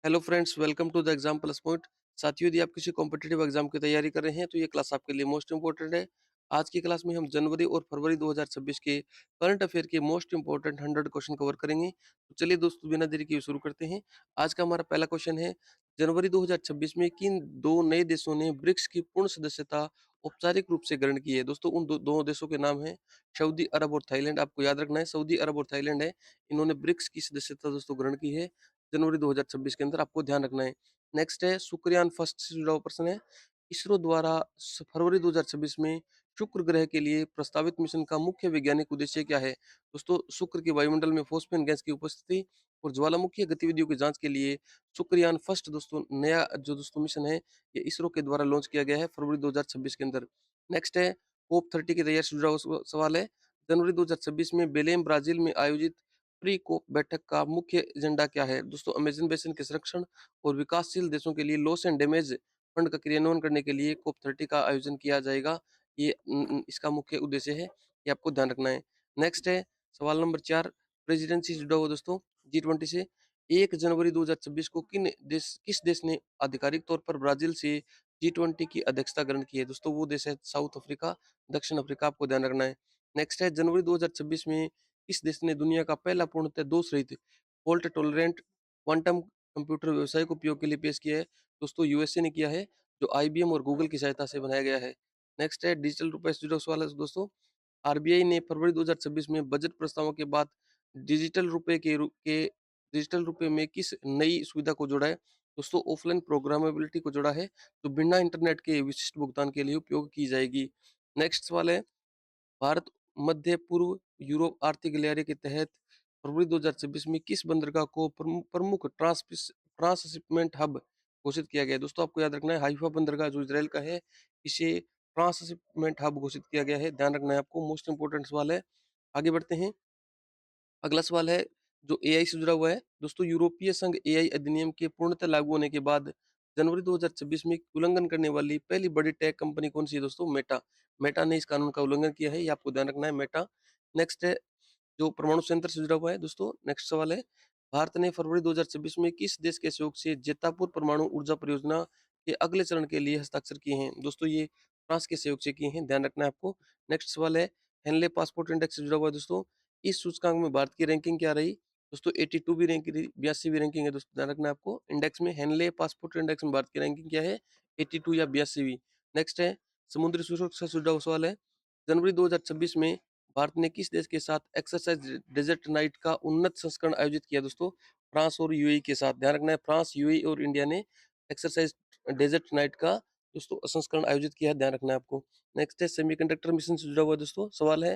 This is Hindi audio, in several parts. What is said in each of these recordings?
Hello friends, welcome to the exam plus point. साथियों, यदि आप किसी कॉम्पिटिटिव एग्जाम की तैयारी कर रहे हैं तो ये क्लास आपके लिए मोस्ट इंपोर्टेंट है। आज की क्लास में हम जनवरी और फरवरी 2026 के करंट अफेयर के मोस्ट इंपोर्टेंट 100 क्वेश्चन कवर करेंगे। तो चलिए दोस्तों, बिना देरी किए शुरू करते हैं। आज का हमारा पहला क्वेश्चन है, जनवरी 2026 में किन दो नए देशों ने ब्रिक्स की पूर्ण सदस्यता औपचारिक रूप से ग्रहण की है? दोस्तों, उन दो देशों के नाम है सऊदी अरब और थाईलैंड। आपको याद रखना है, सऊदी अरब और थाईलैंड है, इन्होंने ब्रिक्स की सदस्यता दोस्तों ग्रहण की है जनवरी 2026 के अंदर। आपको ध्यान रखना है। नेक्स्ट है, शुक्रयान फर्स्ट से जुड़ा हुआ प्रश्न है, इसरो द्वारा फरवरी 2026 में शुक्र ग्रह के लिए प्रस्तावित मिशन का मुख्य वैज्ञानिक उद्देश्य क्या है? दोस्तों, शुक्र के वायुमंडल में फॉस्फेन गैस की उपस्थिति और ज्वालामुखी गतिविधियों की जांच के लिए शुक्रयान फर्स्ट दोस्तों नया जो दोस्तों मिशन है, ये इसरो के द्वारा लॉन्च किया गया है फरवरी 2026 के अंदर। नेक्स्ट है, कोप 30 की तैयारी से जुड़ा हुआ सवाल है, जनवरी 2026 में बेलेम ब्राजील में आयोजित प्री कोप बैठक का मुख्य एजेंडा क्या है? दोस्तों, अमेजन बेसिन के संरक्षण और विकासशील देशों के लिए लॉस एंड डैमेज फंड का क्रियान्वयन करने के लिए कोप 30 का आयोजन किया जाएगा। ये इसका मुख्य उद्देश्य है, ये आपको ध्यान रखना है। नेक्स्ट है सवाल नंबर 4, प्रेसिडेंसी से जुड़ा हुआ दोस्तों G20 से। 1 जनवरी 2026 को किस देश ने आधिकारिक तौर पर ब्राजील से G20 की अध्यक्षता ग्रहण की है? दोस्तों, वो देश है साउथ अफ्रीका, दक्षिण अफ्रीका। आपको ध्यान रखना है। नेक्स्ट है, जनवरी 2026 में किस देश ने दुनिया का पहला पूर्णतः दोष रहित फॉल्ट टॉलरेंट क्वांटम कंप्यूटर व्यवसायिक उपयोग के लिए पेश किया है? दोस्तों, यूएसए ने किया है, जो आईबीएम और गूगल की सहायता से बनाया गया है। नेक्स्ट है, डिजिटल रुपए से जुड़ा सवाल है दोस्तों। आरबीआई ने फरवरी 2026 में बजट प्रस्तावों के बाद डिजिटल रुपए के डिजिटल रुपए में किस नई सुविधा को जोड़ा है? दोस्तों, ऑफलाइन प्रोग्रामेबिलिटी को जोड़ा है, जो बिना इंटरनेट के विशिष्ट भुगतान के लिए उपयोग की जाएगी। नेक्स्ट सवाल है, भारत मध्य पूर्व यूरोप आर्थिक गलियारे के तहत फरवरी 2026 में किस बंदरगाह को प्रमुख ट्रांसशिपमेंट हब घोषित किया गया है? दोस्तों, आपको याद रखना है, हाइफा बंदरगाह जो इसराइल का है, इसे ट्रांसशिपमेंट हब घोषित किया गया है। ध्यान रखना है आपको, मोस्ट इंपोर्टेंट सवाल है। आगे बढ़ते हैं। अगला सवाल है जो एआई से जुड़ा हुआ है दोस्तों। यूरोपीय संघ एआई अधिनियम के पूर्णतः लागू होने के बाद जनवरी 2026 में उल्लंघन करने वाली पहली बड़ी टेक कंपनी कौन सी है? दोस्तों, मेटा। मेटा ने इस कानून का उल्लंघन किया है, ये आपको ध्यान रखना है, मेटा। नेक्स्ट है, जो परमाणु संयंत्र से जुड़ा हुआ है दोस्तों। नेक्स्ट सवाल है, भारत ने फरवरी 2026 में किस देश के सहयोग से जेतापुर परमाणु ऊर्जा परियोजना के अगले चरण के लिए हस्ताक्षर किए हैं? दोस्तों, ये फ्रांस के सहयोग से किए हैं, ध्यान रखना है आपको। नेक्स्ट सवाल है, हेनले पासपोर्ट इंडेक्स से जुड़ा हुआ है दोस्तों। इस सूचकांक में भारत की रैंकिंग क्या रही? दोस्तों, 82 रैंक रही, 82वीं रैंकिंग है दोस्तों, ध्यान रखना है आपको। इंडेक्स में हेनले पासपोर्ट इंडेक्स में भारत की रैंकिंग क्या है? 82 या 82वीं। नेक्स्ट है, समुद्री सुरक्षा से जुड़ा हुआ सवाल है, जनवरी 2026 में भारत ने किस देश के साथ एक्सरसाइज डेजर्ट नाइट का उन्नत संस्करण आयोजित किया? दोस्तों, फ्रांस और यूएई के साथ। ध्यान रखना है, फ्रांस, यूएई और इंडिया ने एक्सरसाइज डेजर्ट नाइट का दोस्तों संस्करण आयोजित किया है, ध्यान रखना है आपको। नेक्स्ट है, सेमीकंडक्टर मिशन से जुड़ा हुआ दोस्तों सवाल है,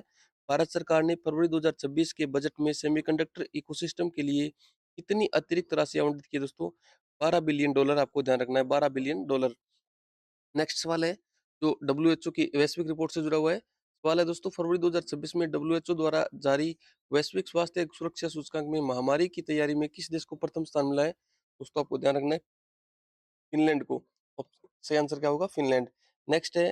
भारत सरकार ने फरवरी 2026 के बजट में सेमीकंडक्टर इकोसिस्टम के लिए कितनी अतिरिक्त राशि आवंटित की है? दोस्तों, $12 बिलियन। आपको ध्यान रखना है, $12 बिलियन। नेक्स्ट सवाल है, जो डब्ल्यूएचओ की वैश्विक रिपोर्ट से जुड़ा हुआ है। सवाल है दोस्तों, फरवरी 2026 में डब्ल्यूएचओ द्वारा जारी वैश्विक स्वास्थ्य सुरक्षा सूचकांक में महामारी की तैयारी में किस देश को प्रथम स्थान मिला है? दोस्तों, आपको ध्यान रखना है, फिनलैंड को। सही आंसर क्या होगा? फिनलैंड। नेक्स्ट है,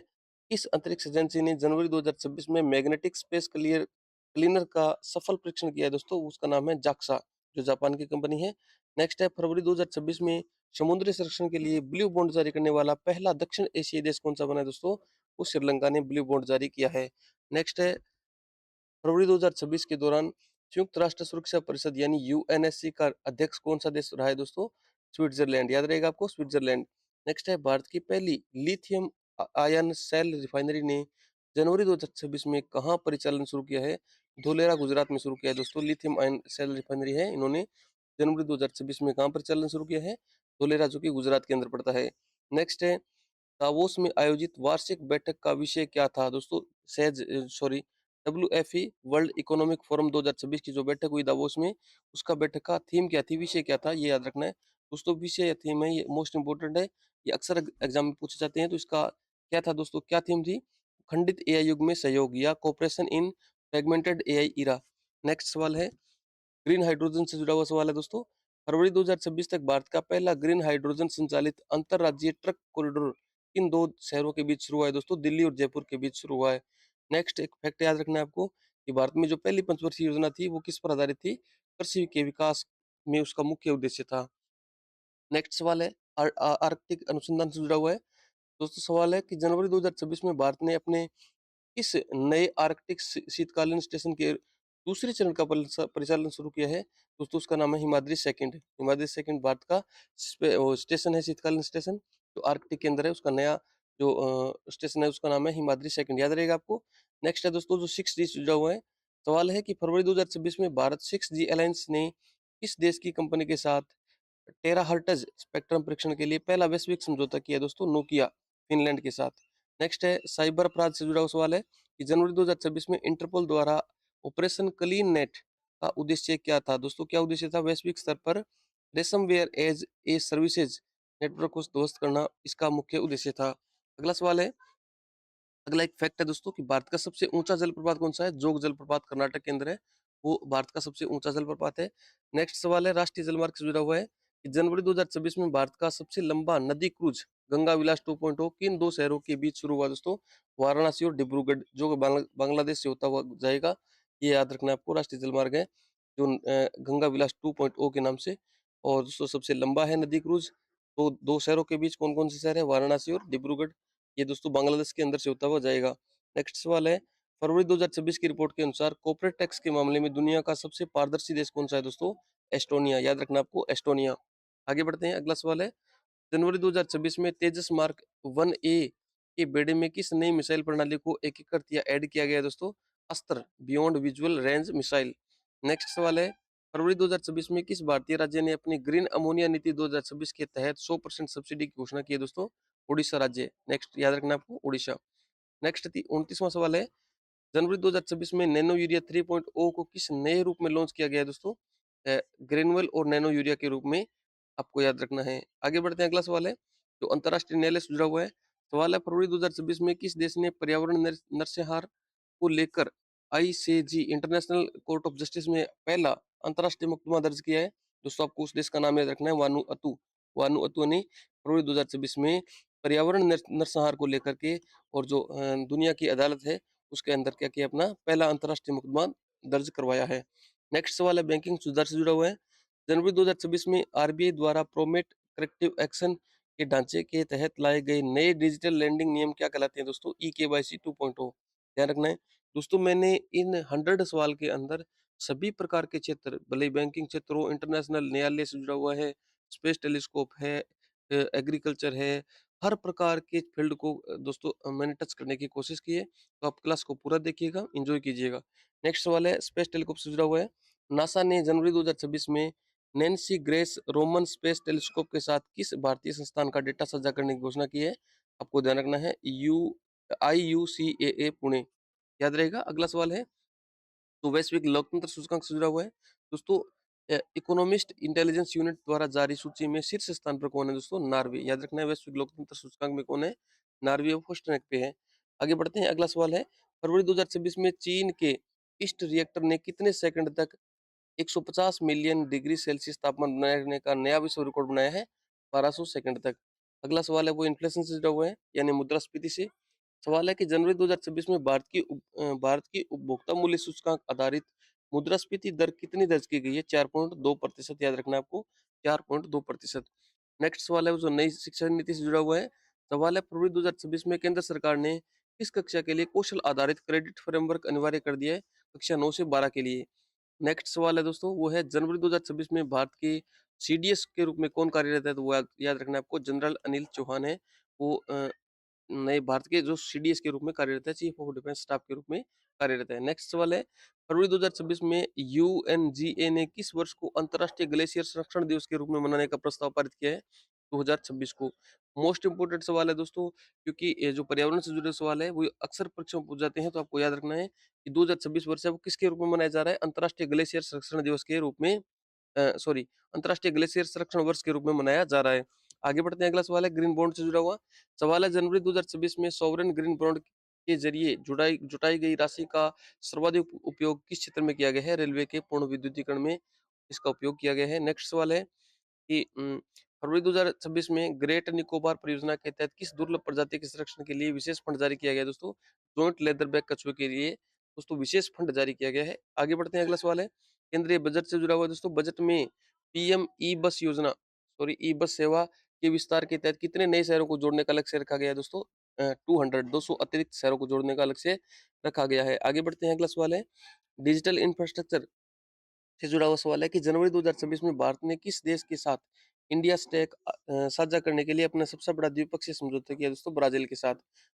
किस अंतरिक्ष एजेंसी ने जनवरी 2026 में मैग्नेटिक स्पेस क्लीनर का सफल परीक्षण किया है? दोस्तों, उसका नाम है जाक्सा, जो जापान की कंपनी है। नेक्स्ट है, फरवरी 2026 में समुद्री संरक्षण के लिए ब्लू बॉन्ड जारी करने वाला पहला दक्षिण एशियाई देश कौन सा बना है? दोस्तों, वो श्रीलंका ने ब्लू बॉन्ड जारी किया है। नेक्स्ट है, फरवरी 2026 के दौरान संयुक्त राष्ट्र सुरक्षा परिषद यानी यूएनएससी का अध्यक्ष कौन सा देश रहा है? दोस्तों, स्विट्जरलैंड। याद रहेगा आपको, स्विट्जरलैंड। नेक्स्ट है, भारत की पहली लिथियम आयन सेल रिफाइनरी ने जनवरी 2026 में कहाँ परिचालन शुरू किया है? धोलेरा, गुजरात में शुरू किया है दोस्तों। लिथियम आयन सेल रिफाइनरी है, इन्होंने जनवरी 2026 में कहाँ परिचालन शुरू किया है? धोलेरा, जो कि गुजरात के अंदर पड़ता है। नेक्स्ट है, दावोस में आयोजित वार्षिक बैठक का विषय क्या था? दोस्तों, सहज sorry WFE world economic forum 2026 की जो बैठक हुई दावोस में, उसका बैठक का थीम क्या थी, विषय क्या था, ये याद रखना है दोस्तों। विषय या थीम है, ये मोस्ट इंपोर्टेंट है, ये अक्सर एग्जाम में पूछे जाते हैं। तो इसका क्या था दोस्तों, क्या थीम थी? खंडित एआई युग में सहयोग या cooperation in fragmented AI era. Next सवाल है, ग्रीन हाइड्रोजन से जुड़ा हुआ सवाल है दोस्तों। फरवरी 2026 तक भारत का पहला ग्रीन हाइड्रोजन संचालित अंतरराज्यीय ट्रक कॉरिडोर किन दो शहरों के बीच शुरू हुआ है? दोस्तों, दिल्ली और जयपुर के बीच शुरू हुआ है। नेक्स्ट एक फैक्ट याद रखना है आपको, कि भारत में जो पहली पंचवर्षीय योजना थी वो किस पर आधारित थी? कृषि के विकास में उसका मुख्य उद्देश्य था। नेक्स्ट सवाल है आर्कटिक अनुसंधान से जुड़ा हुआ है। दोस्तों सवाल है कि जनवरी 2026 में भारत ने अपने इस नए आर्कटिक शीतकालीन स्टेशन के दूसरे चरण का परिचालन शुरू किया है। दोस्तों उसका नाम है हिमाद्री सेकंड। हिमाद्री सेकंड भारत का स्टेशन है, शीतकालीन स्टेशन जो आर्कटिक के अंदर है। उसका नया जो स्टेशन है उसका नाम है हिमाद्री सेकंड, याद रहेगा आपको। नेक्स्ट है दोस्तों जो 6G से जुड़ा हुआ है। सवाल है कि फरवरी 2026 में भारत 6G अलायंस ने किस देश की कंपनी के साथ टेराहर्ट्ज स्पेक्ट्रम परीक्षण के लिए पहला वैश्विक समझौता किया दोस्तों, नोकिया फिनलैंड के साथ। नेक्स्ट है साइबर अपराध से जुड़ा हुआ सवाल है कि जनवरी 2026 में इंटरपोल द्वारा ऑपरेशन क्लीन नेट का उद्देश्य क्या था दोस्तों? क्या उद्देश्य था? वैश्विक स्तर पर रेसमवेयर एज ए सर्विसेज नेटवर्क को ध्वस्त करना इसका मुख्य उद्देश्य था। अगला सवाल है, अगला एक फैक्ट है दोस्तों कि भारत का सबसे ऊंचा जलप्रपात कौन सा है? जोग जलप्रपात कर्नाटक के अंदर है, वो भारत का सबसे ऊंचा जलप्रपात है। नेक्स्ट सवाल है राष्ट्रीय जलमार्ग से जुड़ा हुआ है कि जनवरी 2026 में भारत का सबसे लंबा नदी क्रूज गंगा विलास 2.0 किन दो शहरों के बीच शुरू हुआ दोस्तों? वाराणसी और डिब्रूगढ़, जो कि बांग्लादेश से होता हुआ जाएगा। ये याद रखना है आपको, राष्ट्रीय जलमार्ग है जो गंगा विलास 2.0 के नाम से। और दोस्तों सबसे लंबा है नदी क्रूज। तो दो शहरों के बीच कौन कौन से शहर है? वाराणसी और डिब्रूगढ़। ये दोस्तों बांग्लादेश के अंदर से होता हुआ जाएगा। नेक्स्ट सवाल है, फरवरी 2026 की रिपोर्ट के अनुसार कॉर्पोरेट टैक्स के मामले में दुनिया का सबसे पारदर्शी देश कौन सा है दोस्तों? एस्टोनिया, याद रखना आपको, एस्टोनिया। आगे बढ़ते हैं, अगला सवाल है, जनवरी 2026 में तेजस मार्क 1A के बेड़े में किस नई मिसाइल प्रणाली को एकीकृत या ऐड किया गया है दोस्तों? अस्त्र, beyond visual range missile. Next सवाल है, फरवरी 2026 में किस भारतीय राज्य ने अपनी ग्रीन अमोनिया नीति 2026 के तहत 100% सब्सिडी की घोषणा की है दोस्तों? उड़ीसा राज्य। नेक्स्ट याद रखना आपको, उड़ीसा। नेक्स्ट 29वां सवाल है, जनवरी 2026 में नैनो यूरिया 3.0 को किस नए रूप में लॉन्च किया गया है दोस्तों? ग्रेनुअल और नैनो यूरिया के रूप में, आपको याद रखना है। आगे बढ़ते हैं, अगला सवाल है जो अंतरराष्ट्रीय न्यायालय से जुड़ा हुआ है। सवाल है, फरवरी 2026 में किस देश ने पर्यावरण नरसंहार को लेकर ICJ international court of justice में पहला अंतरराष्ट्रीय मुकदमा दर्ज किया है? दोस्तों आपको उस देश का नाम याद रखना है, वानुअतु। वानुअतु ने फरवरी 2026 में पर्यावरण नरसंहार को लेकर के और जो दुनिया की अदालत है उसके अंदर क्या किया, अपना पहला अंतरराष्ट्रीय मुकदमा दर्ज करवाया है। नेक्स्ट सवाल है बैंकिंग सुधार से जुड़ा हुआ है। जनवरी 2026 में आरबीआई द्वारा प्रोमेट करेक्टिव एक्शन के ढांचे के तहत लाए गए नए डिजिटल लैंडिंग नियम क्या कहलाते हैं दोस्तों? ई केवाईसी 2.0, ध्यान रखना है। दोस्तों मैंने इन 100 सवाल के अंदर सभी प्रकार के क्षेत्र, भले बैंकिंग क्षेत्र हो, इंटरनेशनल न्यायालय से जुड़ा हुआ है, स्पेस टेलीस्कोप है, एग्रीकल्चर है, हर प्रकार के फील्ड को दोस्तों मैंने टच करने की कोशिश की है। तो आप क्लास को पूरा देखिएगा, एंजॉय कीजिएगा। नेक्स्ट सवाल है स्पेस टेलीस्कोप से जुड़ा हुआ है। नासा ने जनवरी 2026 में Nancy grace Roman space telescope के साथ किस भारतीय संस्थान का डेटा साझा करने की घोषणा की है? आपको ध्यान रखना है, IUCAA पुणे, याद रहेगा। अगला सवाल है, तो वैश्विक लोकतंत्र सूचकांक से जुड़ा हुआ है। दोस्तों इकोनॉमिस्ट इंटेलिजेंस यूनिट द्वारा जारी सूची में शीर्ष स्थान पर कौन है दोस्तों? नॉर्वे, याद रखना है वैश्विक लोकतंत्र सूचकांक में कौन है? नॉर्वे फर्स्ट रैंक पे है। आगे बढ़ते हैं, अगला सवाल है, फरवरी 2026 में चीन के ईस्ट रिएक्टर ने कितने सेकंड तक 150 मिलियन डिग्री सेल्सियस तापमान बनाने का नया विश्व रिकॉर्ड बनाया है? 1200 सेकंड तक। अगला सवाल है वो इन्फ्लेशन से जुड़ा हुआ है, यानी मुद्रास्फीति से। सवाल है कि जनवरी 2026 में भारत की उपभोक्ता मूल्य सूचकांक आधारित मुद्रास्फीति दर कितनी दर्ज की गई है? 4.2%, याद रखना है आपको, 4.2%। नेक्स्ट सवाल है वो जो नई शिक्षा नीति से जुड़ा हुआ है। सवाल है, फरवरी 2026 में केंद्र सरकार ने किस कक्षा के लिए कौशल आधारित क्रेडिट फ्रेमवर्क अनिवार्य कर दिया है? कक्षा 9 से 12 के लिए। नेक्स्ट सवाल है दोस्तों वो है, जनवरी 2026 में भारत के सीडीएस के रूप में कौन कार्यरत है? तो वो याद रखना है आपको, जनरल अनिल चौहान है। वो नए भारत के जो सीडीएस के रूप में कार्यरत है, चीफ ऑफ डिफेंस स्टाफ के रूप में कार्यरत है। नेक्स्ट सवाल है, फरवरी 2026 में यूएनजीए ने किस वर्ष को अंतर्राष्ट्रीय ग्लेशियर संरक्षण दिवस के रूप में मनाने का प्रस्ताव पारित किया है? 2026 को। मोस्ट इंपोर्टेंट सवाल है दोस्तों, क्योंकि ये जो पर्यावरण से जुड़े सवाल है वो अक्सर परीक्षा में पूछ जाते हैं, तो आपको याद रखना है कि 2026 वर्ष है वो किसके रूप में मनाया जा रहा है? अंतर्राष्ट्रीय ग्लेशियर संरक्षण दिवस के रूप में, सॉरी, अंतर्राष्ट्रीय ग्लेशियर संरक्षण वर्ष के रूप में मनाया जा रहा है। आगे बढ़ते हैं, अगला सवाल है ग्रीन बॉन्ड से जुड़ा हुआ सवाल है, जनवरी 2026 में सॉवरेन ग्रीन बॉन्ड के जरिए जुटाई जुटाई गई राशि का सर्वाधिक उपयोग किस क्षेत्र में किया गया है? रेलवे के पूर्ण विद्युतीकरण में इसका उपयोग किया गया है। नेक्स्ट सवाल है कि फरवरी 2026 में ग्रेट निकोबार परियोजना के तहत किस दुर्लभ प्रजाति के संरक्षण के लिए विशेष फंड जारी किया गया है दोस्तों? जॉइंट लेदरबैक कछुए के लिए दोस्तों विशेष फंड जारी किया गया है। आगे बढ़ते हैं, अगला सवाल है केंद्रीय बजट से जुड़ा हुआ है दोस्तों। बजट में पीएम ई बस योजना सॉरी ई बस सेवा के विस्तार के तहत कितने नए शहरों को जोड़ने का लक्ष्य रखा गया है दोस्तों? 200 200 अतिरिक्त शहरों को जोड़ने का लक्ष्य रखा गया है। आगे बढ़ते हैं, अगला सवाल है डिजिटल इंफ्रास्ट्रक्चर से जुड़ा हुआ सवाल है कि जनवरी 2026 में भारत ने किस देश के साथ इंडिया स्टैक साझा करने के लिए अपना सबसे बड़ा द्विपक्षीय समझौता किया दोस्तों? ब्राजील के साथ।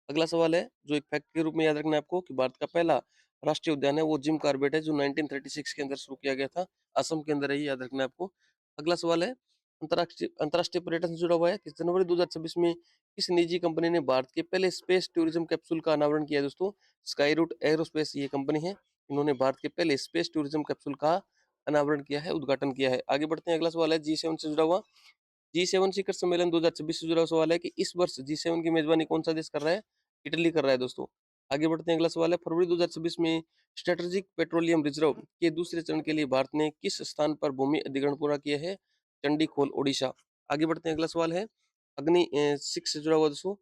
अगला सवाल है जो एक फैक्ट के रूप में याद रखना है आपको कि भारत का पहला राष्ट्रीय उद्यान है वो जिम कॉर्बेट है जो 1936 के अंदर शुरू किया गया था। असम के अंदर है, ये याद रखना है आपको। अगला सवाल है अंतर्राष्ट्रीय अंतर्राष्ट्रीय पर्यटन से जुड़ा हुआ है कि जनवरी 2026 में किस निजी कंपनी ने भारत के पहले स्पेस टूरिज्म कैप्सूल का अनावरण किया है दोस्तों? स्काई रूट एरोस्पेस ये कंपनी है, इन्होंने भारत के पहले स्पेस टूरिज्म कैप्सूल का अनावरण किया है, उद्घाटन किया है। आगे बढ़ते हैं, अगला सवाल है जी7 से जुड़ा हुआ। जी7 शिखर सम्मेलन 2026 से जुड़ा हुआ सवाल है कि इस वर्ष जी7 की मेजबानी कौन सा देश कर रहा है? इटली कर रहा है दोस्तों। आगे बढ़ते हैं, अगला सवाल है फरवरी 2026 में स्ट्रेटेजिक पेट्रोलियम रिजर्व के दूसरे चरण के लिए भारत ने किस स्थान पर भूमि अधिग्रहण पूरा किया है? चंडीखोल ओडिशा। आगे बढ़ते हैं, अगला सवाल है अग्नि 6 से जुड़ा हुआ दोस्तों।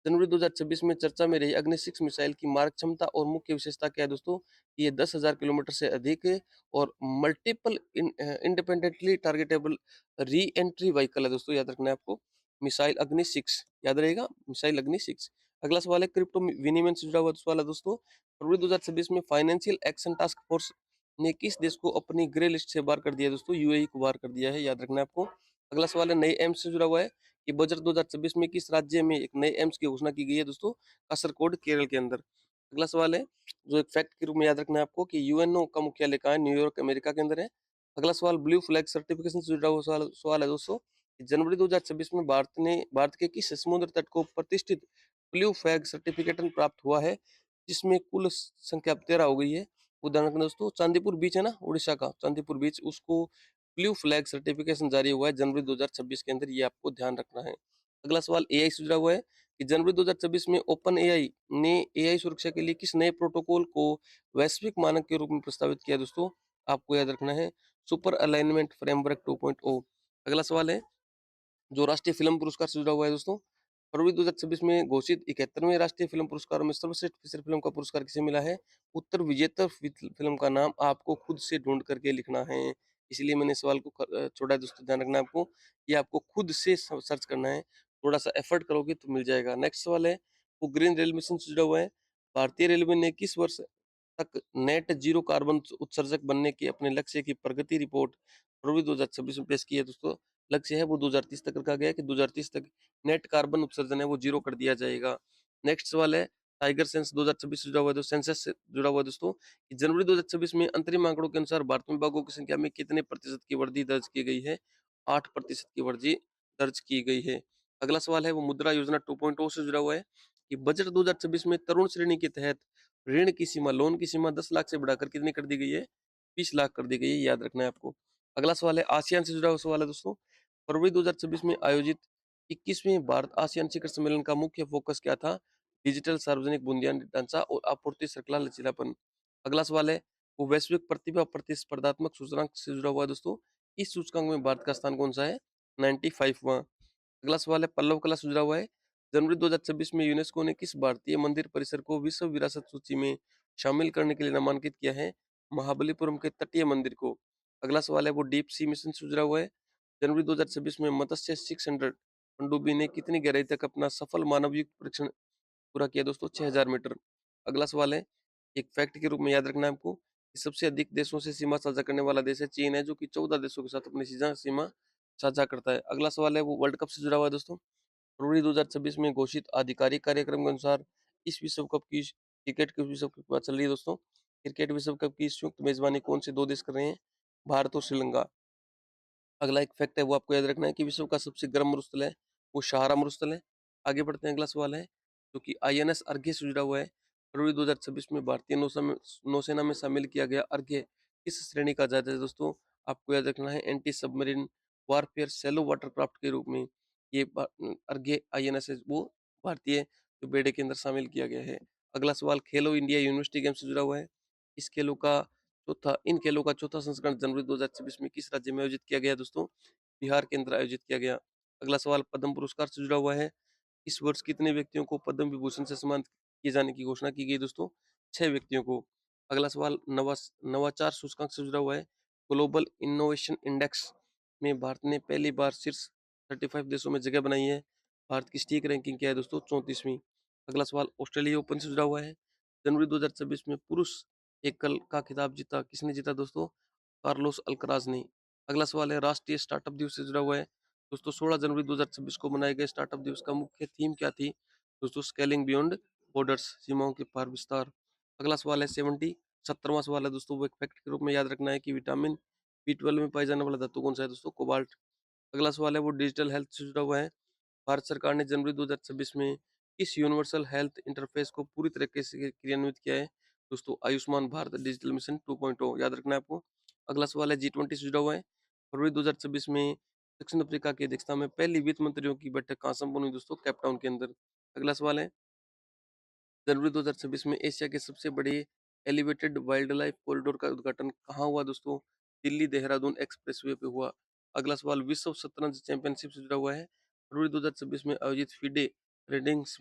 जनवरी 2026 में चर्चा में रही अग्नि 6 मिसाइल की मारक क्षमता और मुख्य विशेषता क्या है दोस्तों? ये 10,000 किलोमीटर से अधिक है और multiple independently targetable re entry vehicle है दोस्तों, याद रखना है आपको। मिसाइल अग्नि 6 याद रहेगा, मिसाइल अग्नि 6। अगला सवाल है क्रिप्टो विनिमय से जुड़ा हुआ सवाल है दोस्तों। फरवरी 2026 में फाइनेंशियल एक्शन टास्क फोर्स ने किस देश को अपनी ग्रे लिस्ट से बाहर कर दिया है दोस्तों? यूएई को बाहर कर दिया है, याद रखना है आपको। अगला सवाल है नए एम्स से जुड़ा हुआ है कि बजट 2026 में किस राज्य में एक नए एम्स की घोषणा की गई है दोस्तों? कासरकोड केरल के अंदर। अगला सवाल है जो एक फैक्ट के रूप में याद रखना है आपको कि यूएनओ का मुख्यालय कहाँ है? न्यूयॉर्क अमेरिका के अंदर है। अगला सवाल ब्लू फ्लैग सर्टिफिकेशन से जुड़ा हुआ सवाल सवाल है दोस्तों। जनवरी 2026 में भारत के किस समुद्र तट को प्रतिष्ठित ब्लू फ्लैग सर्टिफिकेट प्राप्त हुआ है, जिसमें कुल संख्या 13 हो गई है? उदाहरण के लिए दोस्तों चांदीपुर बीच है ना, उड़ीसा का चांदीपुर बीच, उसको ब्लू फ्लैग सर्टिफिकेशन जारी हुआ है जनवरी 2026 के अंदर, ये आपको ध्यान रखना है। अगला सवाल एआई से जुड़ा हुआ है कि जनवरी 2026 में ओपन एआई ने एआई सुरक्षा के लिए किस नए प्रोटोकॉल को वैश्विक मानक के रूप में प्रस्तावित किया दोस्तों? आपको याद रखना है सुपर अलाइनमेंट फ्रेमवर्क 2.0। अगला सवाल है जो राष्ट्रीय फिल्म पुरस्कार से जुड़ा हुआ है दोस्तों। फरवरी 2026 में घोषित 71वें राष्ट्रीय फिल्म पुरस्कारों में सर्वश्रेष्ठ फीचर फिल्म का पुरस्कार किसे मिला है? उत्तर विजेता फिल्म का नाम आपको खुद से ढूंढ करके लिखना है, इसलिए मैंने सवाल को छोड़ा है दोस्तों, ध्यान रखना है आपको। ये आपको खुद से सर्च करना है, थोड़ा सा एफर्ट करोगे तो मिल जाएगा। नेक्स्ट सवाल है वो ग्रीन रेल मिशन से जुड़ा हुआ है। भारतीय रेलवे ने किस वर्ष तक नेट जीरो कार्बन उत्सर्जक बनने के अपने लक्ष्य की प्रगति रिपोर्ट फरवरी 2026 में पेश की है दोस्तों? लक्ष्य है वो 2030 तक रखा गया है कि 2030 तक नेट कार्बन उत्सर्जन है वो जीरो कर दिया जाएगा। नेक्स्ट सवाल है टाइगर सेंस 2026 से जुड़ा हुआ है, सेंसस से जुड़ा हुआ है दोस्तों कि जनवरी 2026 में अंतरिम आंकड़ों के अनुसार भारत में बाघों की संख्या में कितने प्रतिशत की वृद्धि दर्ज की गई है? 8% की वृद्धि दर्ज की गई है। अगला सवाल है वो मुद्रा योजना 2.0 से जुड़ा हुआ है कि बजट 2026 में तरुण श्रेणी के तहत ऋण की सीमा, लोन की सीमा 10 लाख से बढ़ाकर कितनी कर दी गई है? 20 लाख कर दी गई है, याद रखना है आपको। अगला सवाल है आसियान से जुड़ा हुआ सवाल है दोस्तों। फरवरी 2026 में आयोजित 21वें भारत आसियान शिखर सम्मेलन का मुख्य फोकस क्या था? डिजिटल सार्वजनिक बुनियादी ढांचा और आपूर्ति श्रृंखला लचीलापन। अगला सवाल है वो वैश्विक प्रतिभा प्रतिस्पर्धात्मक सूचकांक से जुड़ा हुआ है दोस्तों। इस सूचकांक में भारत का स्थान कौन सा है? 95वां। अगला सवाल है पल्लव कला से जुड़ा हुआ है। जनवरी 2026 में यूनेस्को ने किस भारतीय मंदिर परिसर को विश्व विरासत सूची में शामिल करने के लिए नामांकित किया है? महाबलीपुरम के तटीय मंदिर को। अगला सवाल है वो डीप सी मिशन से जुड़ा हुआ है। जनवरी 2026 में मत्स्य 600 पनडुब्बी ने कितनी गहराई तक अपना सफल मानवयुक्त परीक्षण पूरा किया दोस्तों? 6000 मीटर। अगला सवाल है एक फैक्ट के रूप में याद रखना है आपको कि सबसे अधिक देशों से सीमा साझा करने वाला देश है चीन है, जो कि 14 देशों के साथ अपनी सीमा साझा करता है। अगला सवाल है वो वर्ल्ड कप से जुड़ा हुआ है दोस्तों। फरवरी 2026 में घोषित आधिकारिक कार्यक्रम के अनुसार इस विश्व कप की क्रिकेट के विश्व कप की बात चल रही है दोस्तों। क्रिकेट विश्व कप की संयुक्त मेजबानी कौन से दो देश कर रहे हैं? भारत और श्रीलंका। अगला एक फैक्ट है वो आपको याद रखना है कि विश्व का सबसे गर्म मरुस्थल है वो सहारा मरुस्थल है। आगे बढ़ते हैं, अगला सवाल है जो कि आईएनएस अर्घ्य से जुड़ा हुआ है। फरवरी 2026 में भारतीय नौसेना में शामिल किया गया अर्घ्य किस श्रेणी का जहाज है दोस्तों? आपको याद रखना है एंटी सबमरीन वारफेयर सेलो वाटरक्राफ्ट के रूप में ये अर्घ्य आईएनएस है वो भारतीय जो बेड़े के अंदर शामिल किया गया है। अगला सवाल खेलो इंडिया यूनिवर्सिटी गेम से जुड़ा हुआ है। इस खेलों का इन खेलों का चौथा संस्करण जनवरी 2026 में किस राज्य में आयोजित किया गया दोस्तों? बिहार के अंदर आयोजित किया गया। अगला सवाल पद्म पुरस्कार से जुड़ा हुआ है। इस वर्ष कितने व्यक्तियों को पद्म विभूषण से सम्मानित किए जाने की घोषणा की गई दोस्तों? 6 व्यक्तियों को। अगला सवाल नवाचार सूचकांक से जुड़ा हुआ है। ग्लोबल इनोवेशन इंडेक्स में भारत ने पहली बार शीर्ष 35 देशों में जगह बनाई है। भारत की स्टीक रैंकिंग क्या है दोस्तों? 34वीं। अगला सवाल ऑस्ट्रेलिया ओपन से जुड़ा हुआ है। जनवरी 2026 में पुरुष एकल का खिताब जीता, किसने जीता दोस्तों? कार्लोस अल्कराज ने। अगला सवाल है राष्ट्रीय स्टार्टअप दिवस से जुड़ा हुआ है। दोस्तों 16 जनवरी 2026 को मनाए गए स्टार्टअप दिवस का मुख्य थीम क्या थी? दोस्तों स्केलिंग बियॉन्ड बॉर्डर्स, सीमाओं के पार विस्तार। अगला सवाल है 17वां सवाल है दोस्तों, वो एक फैक्ट के रूप में याद रखना है कि विटामिन B12 में पाए जाने वाला धातु कौन सा है दोस्तों? कोबाल्ट। अगला सवाल है वो डिजिटल हेल्थ से जुड़ा हुआ है। भारत सरकार ने जनवरी 2026 में किस यूनिवर्सल हेल्थ इंटरफेस को पूरी तरीके से क्रियान्वित किया है? दोस्तों आयुष्मान भारत डिजिटल मिशन 2.0, याद रखना है आपको। अगला सवाल है G20 से जुड़ा हुआ है। फरवरी 2026 में दक्षिण अफ्रीका की अध्यक्षता में पहली वित्त मंत्रियों की बैठक कहाँ संपन्न हुई दोस्तों? कैपटाउन के अंदर। अगला सवाल है जनवरी 2026 में एशिया के सबसे बड़े एलिवेटेड वाइल्ड लाइफ कॉरिडोर का उद्घाटन कहाँ हुआ दोस्तों? दिल्ली देहरादून एक्सप्रेसवे पे हुआ। अगला सवाल विश्व शतरंज चैंपियनशिप से जुड़ा हुआ है। फरवरी 2026 में आयोजित फीडे रेटिंग्स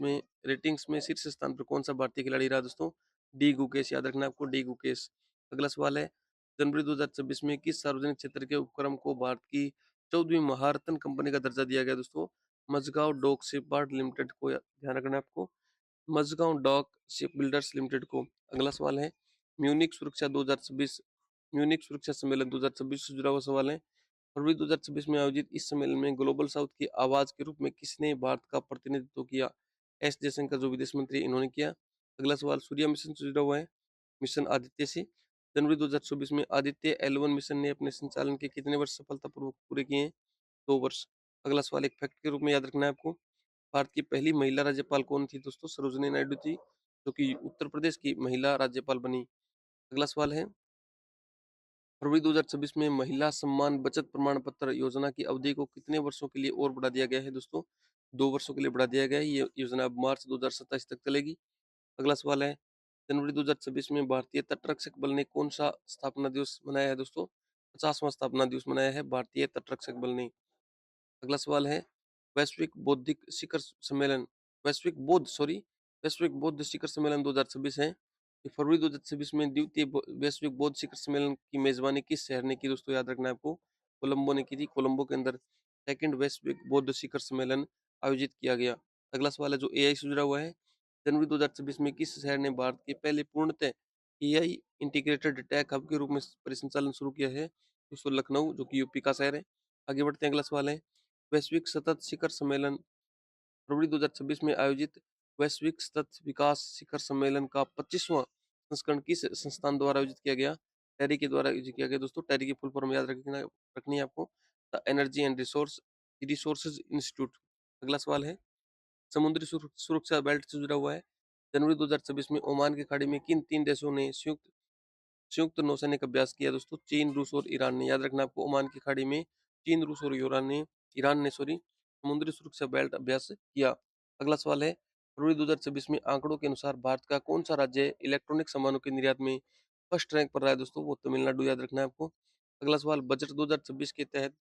में शीर्ष स्थान पर कौन सा भारतीय खिलाड़ी रहा दोस्तों? डी गुकेश, याद रखना है आपको, डी गुकेश। अगला सवाल है जनवरी 2026 में किस सार्वजनिक क्षेत्र के उपक्रम को भारत की 14वीं महारत्न कंपनी का दर्जा दिया गया दोस्तों? मजगांव डॉक शिपयार्ड लिमिटेड को, ध्यान रखना है आपको, Mazagon dock shipbuilders limited को। अगला सवाल है म्यूनिक सुरक्षा 2026 म्यूनिक सुरक्षा सम्मेलन 2026 से जुड़ा हुआ सवाल है। फरवरी 2026 में आयोजित इस सम्मेलन में ग्लोबल साउथ की आवाज के रूप में किसने भारत का प्रतिनिधित्व किया? एस जयशंकर, जो विदेश मंत्री, इन्होंने किया। अगला सवाल सूर्य मिशन से जुड़ा हुआ है, मिशन आदित्य से। जनवरी 2024 में आदित्य L1 मिशन ने अपने संचालन के कितने वर्ष सफलतापूर्वक पूरे किए हैं? 2 वर्ष। अगला सवाल एक फैक्ट के रूप में याद रखना है आपको, भारत की पहली महिला राज्यपाल कौन थी दोस्तों? सरोजिनी नायडू थी, जो कि उत्तर प्रदेश की महिला राज्यपाल बनी। अगला सवाल है फरवरी 2026 में महिला सम्मान बचत प्रमाण पत्र योजना की अवधि को कितने वर्षों के लिए और बढ़ा दिया गया है दोस्तों? 2 वर्षों के लिए बढ़ा दिया गया है। ये योजना अब मार्च 2027 तक चलेगी। अगला सवाल है जनवरी 2026 में भारतीय तटरक्षक बल ने कौन सा स्थापना दिवस मनाया है दोस्तों? 50वां स्थापना दिवस मनाया है भारतीय तटरक्षक बल ने। अगला सवाल है वैश्विक बौद्धिक शिखर सम्मेलन वैश्विक बौद्ध सॉरी वैश्विक बौद्ध शिखर सम्मेलन 2026 है। ये फरवरी 2026 में द्वितीय वैश्विक बौद्ध शिखर सम्मेलन की मेजबानी किस शहर ने की दोस्तों? याद रखना है आपको, कोलंबो ने की थी। कोलंबो के अंदर सेकंड वैश्विक बौद्ध शिखर सम्मेलन आयोजित किया गया। अगला सवाल है जो AI से जुड़ा हुआ है। जनवरी 2026 में किस शहर ने भारत के पहले पूर्णतः AI इंटीग्रेटेड टेक हब के रूप में परिसंचालन शुरू किया है? दोस्तों लखनऊ, जो कि यूपी का शहर है। आगे बढ़ते हैं, अगला सवाल है वैश्विक सतत शिखर सम्मेलन फरवरी 2026 में आयोजित वैश्विक सतत विकास शिखर सम्मेलन का 25वां संस्करण किस संस्थान द्वारा आयोजित किया गया? टेरी के द्वारा आयोजित किया गया दोस्तों। टेरी की फुल फॉर्म याद रखनी है आपको, the energy and resources institute. अगला सवाल है समुद्री सुरक्षा बेल्ट से जुड़ा हुआ है। जनवरी 2026 में ओमान की खाड़ी में किन 3 देशों ने संयुक्त संयुक्त नौसैनिक अभ्यास किया दोस्तों? चीन, रूस और ईरान ने। याद रखना आपको, ओमान की खाड़ी में चीन, रूस और ईरान ने समुद्री सुरक्षा बेल्ट अभ्यास किया। अगला सवाल है फरवरी 2026 में आंकड़ों के अनुसार भारत का कौन सा राज्य इलेक्ट्रॉनिक सामानों के निर्यात में फर्स्ट रैंक पर रहा है दोस्तों? वो तमिलनाडु, याद रखना है आपको। अगला सवाल बजट 2026 के तहत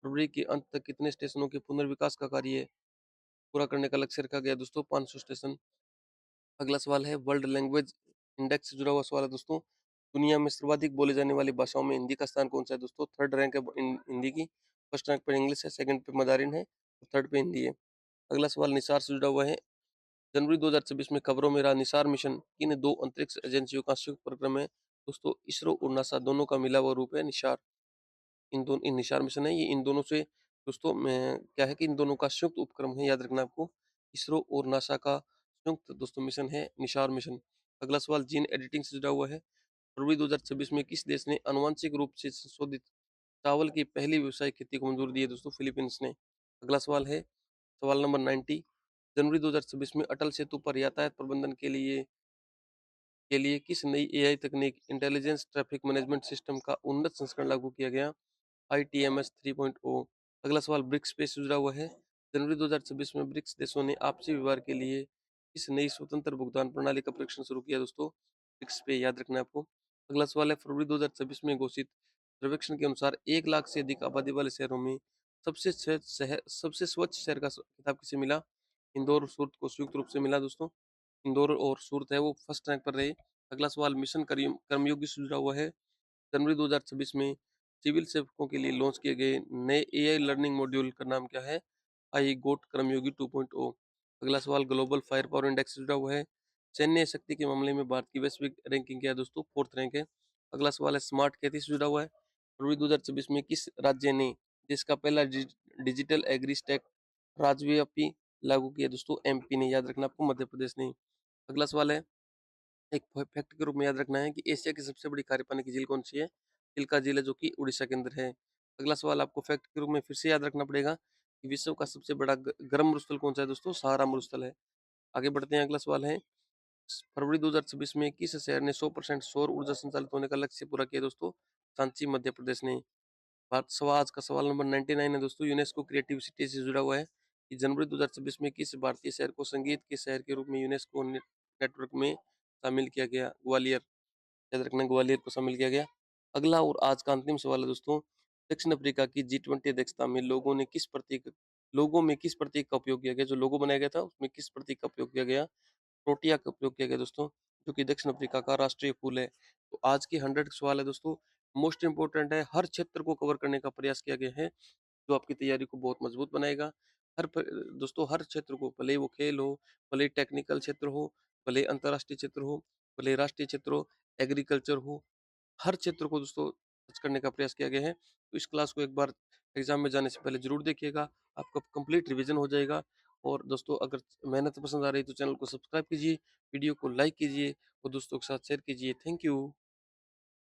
फरवरी के अंत तक कितने स्टेशनों के पुनर्विकास का कार्य पूरा करने का लक्ष्य रखा गया दोस्तों? 500 स्टेशन। अगला सवाल है वर्ल्ड लैंग्वेज इंडेक्स से जुड़ा हुआ सवाल है दोस्तों, दुनिया में सर्वाधिक बोले जाने वाली भाषाओं में हिंदी का स्थान कौन सा है दोस्तों? थर्ड रैंक है हिंदी की। फर्स्ट रैंक पर इंग्लिश है, सेकंड पे मदारिन है, और थर्ड पे हिंदी है। अगला सवाल निसार से जुड़ा हुआ है। जनवरी 2026 में खबरों में रहा निसार मिशन किन 2 अंतरिक्ष एजेंसियों का संयुक्त उपक्रम है दोस्तों? इसरो और नासा दोनों का मिला हुआ रूप है निसार। इन निसार मिशन है, ये इन दोनों से दोस्तों में क्या है कि इन दोनों का संयुक्त उपक्रम है, याद रखना आपको। इसरो और नासा का संयुक्त दोस्तों मिशन है निसार मिशन। अगला सवाल जीन एडिटिंग से जुड़ा हुआ है। फरवरी 2026 में किस देश ने आनुवंशिक रूप से संशोधित चावल की पहली व्यावसायिक खेती को मंजूरी दी है दोस्तों? फिलीपींस ने। अगला सवाल है सवाल नंबर 90, जनवरी 2026 में अटल सेतु पर यातायात प्रबंधन के लिए किस नई AI तकनीक इंटेलिजेंस ट्रैफिक मैनेजमेंट सिस्टम का उन्नत संस्करण लागू किया गया? ITMS 3.0। अगला सवाल ब्रिक्स पे से जुड़ा हुआ है। जनवरी 2026 में ब्रिक्स देशों ने आपसी व्यवहार के लिए इस नई स्वतंत्र भुगतान प्रणाली का परीक्षण शुरू किया दोस्तों? ब्रिक्स पे, याद रखना है आपको। अगला सवाल है फरवरी 2026 में घोषित सर्वेक्षण के अनुसार 1 लाख से अधिक आबादी वाले शहरों में सबसे स्वच्छ शहर का खिताब किसे मिला? इंदौर और सूरत को संयुक्त रूप से मिला दोस्तों। इंदौर और सूरत है वो फर्स्ट रैंक पर रहे। अगला सवाल मिशन कर्मयोगी से जुड़ा हुआ है। जनवरी 2026 में सिविल सेवकों के लिए लॉन्च किए गए नए AI लर्निंग मॉड्यूल का नाम क्या है? आई गोट कर्मयोगी 2.0। अगला सवाल ग्लोबल फायर पावर इंडेक्स से जुड़ा हुआ है। सैन्य शक्ति के मामले में भारत की वैश्विक रैंकिंग क्या है दोस्तों? 4th रैंक है। अगला सवाल है स्मार्ट खेती से जुड़ा हुआ है। फरवरी 2026 में किस राज्य ने देश का पहला डिजिटल एग्री स्टैक राज्यव्यापी लागू किया दोस्तों? एमपी ने। याद रखना आपको, मध्य प्रदेश नहीं। अगला सवाल है, एक फैक्ट के रूप में याद रखना है कि एशिया की सबसे बड़ी खारे पानी की झील कौन सी है? चिल्का झील है, जो कि उड़ीसा के अंदर है। अगला सवाल आपको फैक्ट के रूप में फिर से याद रखना पड़ेगा कि विश्व का सबसे बड़ा गर्म मरुस्थल कौन सा है दोस्तों? सहारा मरुस्थल है। आगे बढ़ते हैं, अगला सवाल है, फरवरी 2026 में किस शहर ने 100% सौर ऊर्जा संचालित होने का लक्ष्य पूरा किया दोस्तों? सांची, मध्य प्रदेश ने। भारत सवा आज का सवाल नंबर 99 है दोस्तों, यूनेस्को क्रिएटिव सिटी से जुड़ा हुआ है कि जनवरी 2026 में किस भारतीय शहर को संगीत के शहर के रूप में यूनेस्को नेटवर्क में शामिल किया गया? ग्वालियर। याद रखना, ग्वालियर को शामिल किया गया। अगला और आज का अंतिम सवाल है दोस्तों, दक्षिण अफ्रीका की G20 अध्यक्षता में लोगों में किस प्रतीक का उपयोग किया गया? जो लोगो बनाया गया था उसमें किस प्रतीक का उपयोग किया गया? प्रोटिया का उपयोग किया गया दोस्तों, जो कि दक्षिण अफ्रीका का राष्ट्रीय फूल है। तो आज के 100 सवाल है दोस्तों, मोस्ट इंपोर्टेंट है, हर क्षेत्र को कवर करने का प्रयास किया गया है, जो आपकी तैयारी को बहुत मजबूत बनाएगा। दोस्तों हर क्षेत्र को, भले ही वो खेल हो, भले ही टेक्निकल क्षेत्र हो, भले ही अंतर्राष्ट्रीय क्षेत्र हो, भले ही राष्ट्रीय क्षेत्र हो, एग्रीकल्चर हो, हर क्षेत्र को दोस्तों टच करने का प्रयास किया गया है। तो इस क्लास को एक बार एग्जाम में जाने से पहले जरूर देखिएगा, आपका कंप्लीट रिवीजन हो जाएगा। और दोस्तों अगर मेहनत पसंद आ रही है तो चैनल को सब्सक्राइब कीजिए, वीडियो को लाइक कीजिए और दोस्तों के साथ शेयर कीजिए। Thank you.